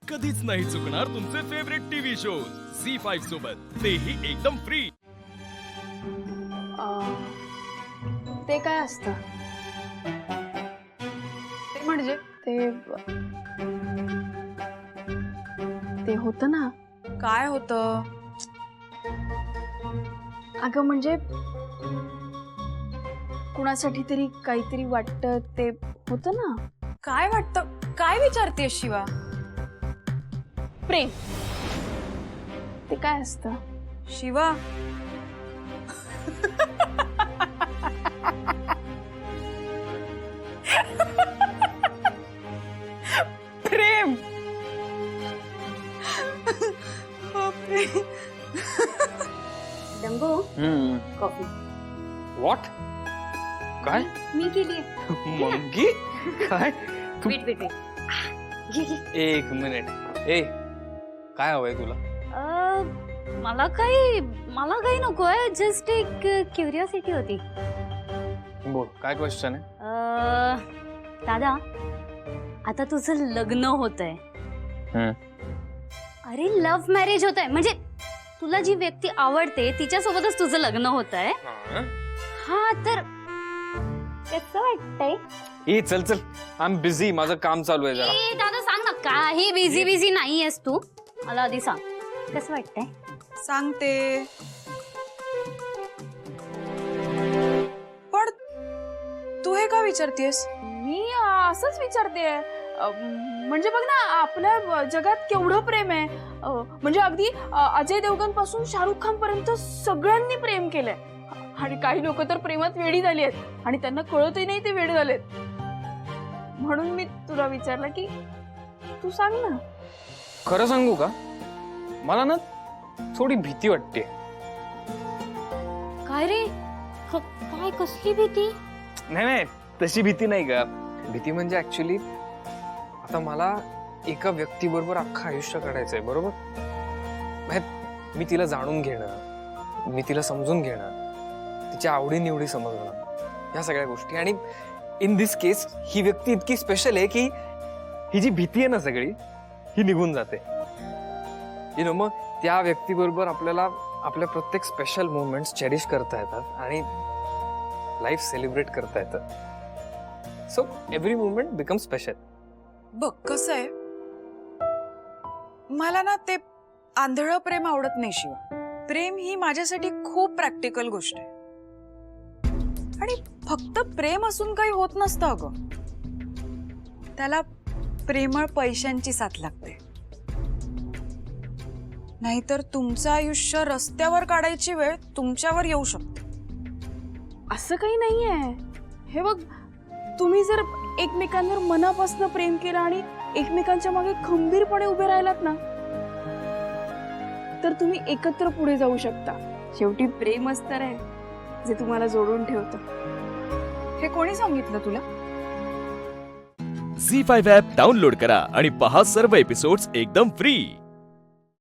कधीच नाही चुकणार तुमचे फेवरेट टीव्ही शोज झी5 सोबत, तेही एकदम फ्री। ते काय असतं? ते म्हणजे ते होतं ना। काय होतं? अगं म्हणजे कुणासाठी तरी काहीतरी वाटतं ते होतं ना। काय वाटतं? काय विचारतेस शिवा? प्रेम ते काय असतं? शिवा प्रेम डंगो कॉफी व्हॉट? काय? मी केली मंगी? काय तू? वेट वेट वेट एक मिनिट। ए काय हवंय तुला? मला काही नकोय, जस्ट एक क्युरियोसिटी होती। बोल काय क्वेश्चन आहे? दादा, आता तुझं लग्न होतंय। अरे लव्ह मॅरेज होतंय, म्हणजे तुला जी व्यक्ती आवडते तिच्यासोबतच तुझं लग्न होतंय। हा तर कसं वाटतंय? ए चल चल, आय एम बिझी, माझं काम चालू आहे जरा। ए दादा सांग ना, काही बिझी नाहीयेस तू, मला आधी सांग कसं वाटतंय? सांगते, पण तू हे का विचारतेस? मी असंच विचारते। म्हणजे बघ ना, आपल्या जगात केवढं प्रेम आहे। म्हणजे अगदी अजय देवगण पासून शाहरुख खान पर्यंत सगळ्यांनी प्रेम केलंय, आणि काही लोक तर प्रेमात वेडी झाली आहेत आणि त्यांना कळतही नाही ते वेडे झालेत। म्हणून मी तुला विचारलं की तू सांग ना। खरं सांगू का, मला ना थोडी भीती वाटते। काय रे? काय कसली भीती? नाही तशी भीती नाही का, भीती म्हणजे ऍक्च्युली आता मला एका व्यक्तीबरोबर अख्खं आयुष्य काढायचंय, बरोबर? मी तिला जाणून घेणं, मी तिला समजून घेणं, तिच्या आवडीनिवडी समजणं, या सगळ्या गोष्टी। आणि इन दिस केस ही व्यक्ती इतकी स्पेशल आहे की ही जी भीती आहे ना सगळी, ही निघून जाते। मग त्या व्यक्तीबरोबर आपल्याला आपल्या प्रत्येक स्पेशल मोमेंट्स चेरिश करता येतात आणि लाईफ सेलिब्रेट करता येतं। So every moment become special. बघ कसं आहे, मला ना ते आंधळं प्रेम आवडत नाही शिवा। प्रेम ही माझ्यासाठी खूप प्रॅक्टिकल गोष्ट आहे, आणि फक्त प्रेम असून काही होत नसतं अगं, त्याला प्रेमळ पैशांची साथ लागते, नाहीतर तुमचं आयुष्य रस्त्यावर काढायची वेळ तुमच्यावर येऊ शकते। असं काही नाहीये। हे बघ, तुम्ही जर एकमेकांवर मनापासून प्रेम केलं आणि एकमेकांच्या मागे खंबीरपणे उभे राहिलात ना, तर तुम्ही एकत्र पुढे जाऊ शकता। शेवटी प्रेमच तर आहे जे तुम्हाला जोडून ठेवतं। हे कोणी सांगितलं तुला? झी5 ॲप डाउनलोड करा आणि पहा सर्व एपिसोड्स एकदम फ्री।